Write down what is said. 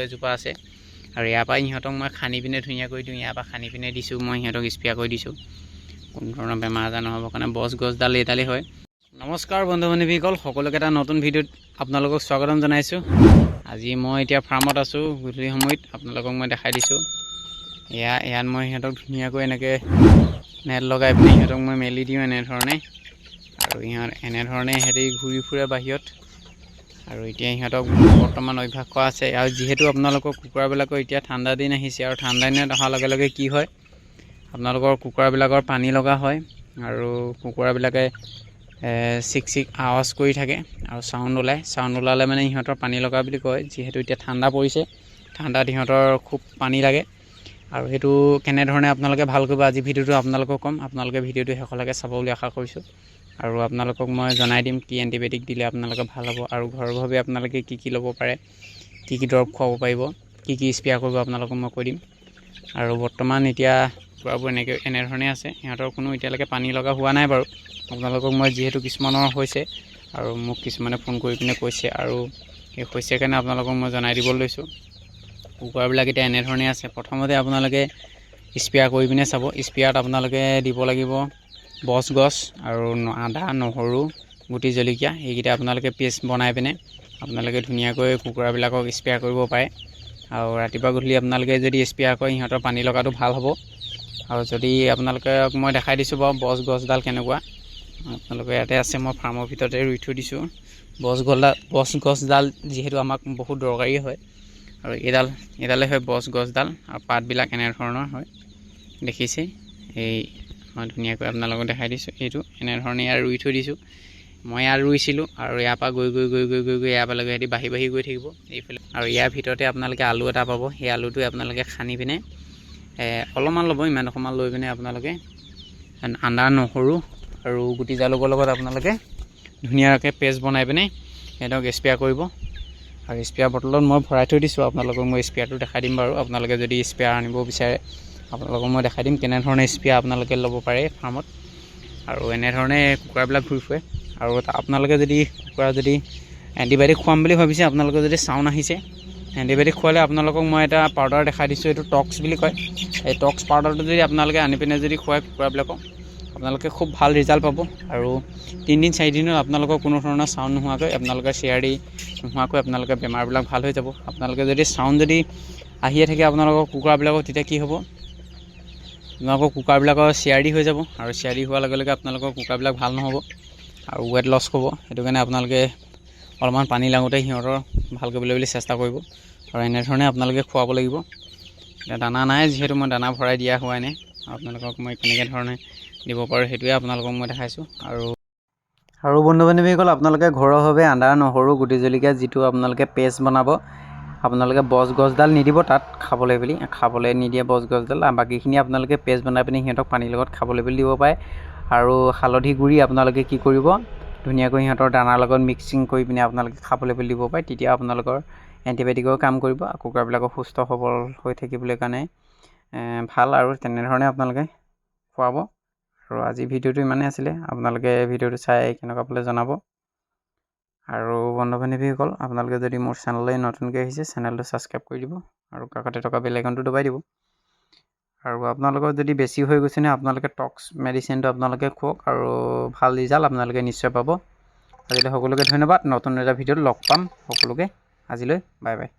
এজোপা আছে আৰু ইয়াৰ পৰা ইহঁতক মই খানি পিনে ধুনীয়া কৰি দিওঁ। ইয়াৰ পৰা খানি পিনে দিছোঁ, মই সিহঁতক স্প্ৰে কৰি দিছোঁ কোনো ধৰণৰ বেমাৰ আজাৰ নহ'বৰ কাৰণে। গছডাল এইডালেই হয়। নমস্কাৰ বন্ধু বান্ধৱীসকল, সকলোকে এটা নতুন ভিডিঅ'ত আপোনালোকক স্বাগতম জনাইছোঁ। আজি মই এতিয়া ফাৰ্মত আছোঁ। গধূলি সময়ত আপোনালোকক মই দেখাই দিছোঁ। ইয়াত মই সিহঁতক ধুনীয়াকৈ এনেকৈ নেট লগাই পিনে সিহঁতক মই মেলি দিওঁ এনেধৰণে, আৰু এনেধৰণে সিহঁতি ঘূৰি ফুৰে বাহিৰত। আৰু এতিয়া সিহঁতক বৰ্তমান অভ্যাস কৰা আছে। আৰু যিহেতু আপোনালোকৰ কুকুৰাবিলাকৰ এতিয়া ঠাণ্ডা দিন আহিছে, আৰু ঠাণ্ডা দিনত অহাৰ লগে লগে কি হয়, আপোনালোকৰ কুকুৰাবিলাকৰ পানী লগা হয় আৰু কুকুৰাবিলাকে চিক আৱাজ কৰি থাকে আৰু চাউণ্ড ওলালে মানে ইহঁতৰ পানী লগা বুলি কয়। যিহেতু এতিয়া ঠাণ্ডা পৰিছে, ঠাণ্ডাত ইহঁতৰ খুব পানী লাগে। আৰু সেইটো কেনেধৰণে আপোনালোকে ভাল কৰিব, আজি ভিডিঅ'টো আপোনালোকক ক'ম। আপোনালোকে ভিডিঅ'টো শেষলৈকে চাব বুলি আশা কৰিছোঁ। আৰু আপোনালোকক মই জনাই দিম কি এণ্টিবায়'টিক দিলে আপোনালোকে ভাল হ'ব, আৰু ঘৰুৱাভাৱে আপোনালোকে কি ল'ব পাৰে, কি দৰৱ খুৱাব পাৰিব, কি স্প্ৰে কৰিব আপোনালোকক মই কৈ দিম। আৰু বৰ্তমান এতিয়া কুকুৰাবোৰ এনেধৰণে আছে। সিহঁতৰ কোনো এতিয়ালৈকে পানী লগা হোৱা নাই বাৰু। আপোনালোকক মই যিহেতু কিছুমানৰ হৈছে, আৰু মোক কিছুমানে ফোন কৰি পিনে কৈছে, আৰু সেই হৈছে কাৰণে আপোনালোকক মই জনাই দিবলৈ লৈছোঁ। কুকুৰাবিলাক এতিয়া এনেধৰণে আছে। প্ৰথমতে আপোনালোকে স্প্ৰে কৰি পিনে চাব। স্প্ৰেয়াত আপোনালোকে দিব লাগিব গছ আৰু আদা, নহৰু, গুটি জলকীয়া, এইকেইটা আপোনালোকে পেষ্ট বনাই পিনে আপোনালোকে ধুনীয়াকৈ কুকুৰাবিলাকক স্প্ৰে কৰিব পাৰে। আৰু ৰাতিপুৱা গধূলি আপোনালোকে যদি স্প্ৰে কৰে, সিহঁতৰ পানী লগাটো ভাল হ'ব। আৰু যদি আপোনালোকক মই দেখাই দিছোঁ বাৰু গছডাল কেনেকুৱা। আপোনালোকে ইয়াতে আছে, মই ফাৰ্মৰ ভিতৰতে ৰুই থৈ দিছোঁ। গছডাল যিহেতু আমাক বহুত দৰকাৰী হয়। আৰু এইডালে হয় গছডাল, আৰু পাতবিলাক এনেধৰণৰ হয়, দেখিছে। মই ধুনীয়াকৈ আপোনালোকক দেখাই দিছোঁ। এইটো এনেধৰণে ইয়াত ৰুই থৈ দিছোঁ। মই ইয়াত ৰুইছিলোঁ, আৰু ইয়াৰ পৰা গৈ ইয়াৰ পৰা সিহঁতি বাঢ়ি গৈ থাকিব এইফালে। আৰু ইয়াৰ ভিতৰতে আপোনালোকে আলু এটা পাব। সেই আলুটোৱে আপোনালোকে খানি পিনে অলপমান ল'ব, ইমান অকণমান লৈ পিনে আপোনালোকে আদা, নহৰু আৰু গুটি জালুকৰ লগত আপোনালোকে ধুনীয়াকৈ পেষ্ট বনাই পিনে সিহঁতক স্প্ৰে কৰিব। আৰু স্প্ৰে বটলত মই ভৰাই থৈ দিছোঁ। আপোনালোকক মই স্প্ৰেটো দেখাই দিম বাৰু। আপোনালোকে যদি স্প্ৰে আনিব বিচাৰে, আপোনালোকক মই দেখাই দিম কেনেধৰণে স্প্ৰে আপোনালোকে ল'ব পাৰে ফাৰ্মত। আৰু এনেধৰণে কুকুৰাবিলাক ঘূৰি ফুৰে। আৰু আপোনালোকে যদি কুকুৰা যদি এণ্টিবায়'টিক খুৱাম বুলি ভাবিছে, আপোনালোকে যদি চাউণ্ড আহিছে, এণ্টিবায়'টিক খোৱালে আপোনালোকক মই এটা পাউডাৰ দেখাই দিছোঁ। এইটো টক্স বুলি কয়। এই টক্স পাউডাৰটো যদি আপোনালোকে আনি পিনে যদি খুৱাই কুকুৰাবিলাকক, আপোনালোকে খুব ভাল ৰিজাল্ট পাব। আৰু 3-4 দিনত আপোনালোকৰ কোনো ধৰণৰ চাউণ্ড নোহোৱাকৈ, আপোনালোকে চিঞৰি নোহোৱাকৈ আপোনালোকে বেমাৰবিলাক ভাল হৈ যাব। আপোনালোকে যদি চাউণ্ড যদি আহিয়ে থাকে আপোনালোকৰ কুকুৰাবিলাকৰ, তেতিয়া কি হ'ব, আপোনালোকৰ কুকুৰাবিলাকৰ চিআৰডি হৈ যাব। আৰু চিআৰডি হোৱাৰ লগে লগে আপোনালোকৰ কুকুৰাবিলাক ভাল নহ'ব আৰু ৱেট লছ হ'ব। সেইটো কাৰণে আপোনালোকে অলপমান পানী লাগোঁতে সিহঁতৰ ভাল কৰিবলৈ বুলি চেষ্টা কৰিব। আৰু এনেধৰণে আপোনালোকে খুৱাব লাগিব। এতিয়া দানা নাই, যিহেতু মই দানা ভৰাই দিয়া হোৱাই নাই। আপোনালোকক মই কেনেকৈ ধৰণে দিব পাৰোঁ সেইটোৱে আপোনালোকক মই দেখাইছোঁ। আৰু বন্ধু বান্ধৱীসকল, আপোনালোকে ঘৰুৱাভাৱে আদা, নহৰু, গুটি জলকীয়া যিটো আপোনালোকে পেষ্ট বনাব, আপোনালোকে গছডাল নিদিব তাত খাবলৈ নিদিয়ে গছডাল। বাকীখিনি আপোনালোকে পেষ্ট বনাই পিনি সিহঁতক পানীৰ লগত খাবলৈ বুলি দিব পাৰে। আৰু হালধি গুড়ি আপোনালোকে কি কৰিব, ধুনীয়াকৈ সিহঁতৰ দানাৰ লগত মিক্সিং কৰি পিনে আপোনালোকে খাবলৈ বুলি দিব পাৰে। তেতিয়া আপোনালোকৰ এণ্টিবায়'টিকৰ কাম কৰিব। কুকুৰাবিলাকক সুস্থ সবল হৈ থাকিবলৈ কাৰণে ভাল। আৰু তেনেধৰণে আপোনালোকে খুৱাব। আৰু আজি ভিডিঅ'টো ইমানেই আছিলে। আপোনালোকে ভিডিঅ'টো চাই কেনেকুৱা পালে জনাব। আৰু বন্ধু বান্ধৱীসকল, আপোনালোকে যদি মোৰ চেনেললৈ নতুনকৈ আহিছে, চেনেলটো ছাবস্ক্ৰাইব কৰি দিব, আৰু কাষতে থকা বেল আইকনটো দবাই দিব। আৰু আপোনালোকৰ যদি বেছি হৈ গৈছে নে, আপোনালোকে টক্স মেডিচিনটো আপোনালোকে খুৱাওক, আৰু ভাল ৰিজাল্ট আপোনালোকে নিশ্চয় পাব। আজিলৈ সকলোকে ধন্যবাদ। নতুন এটা ভিডিঅ'ত লগ পাম সকলোকে। আজিলৈ বাই বাই।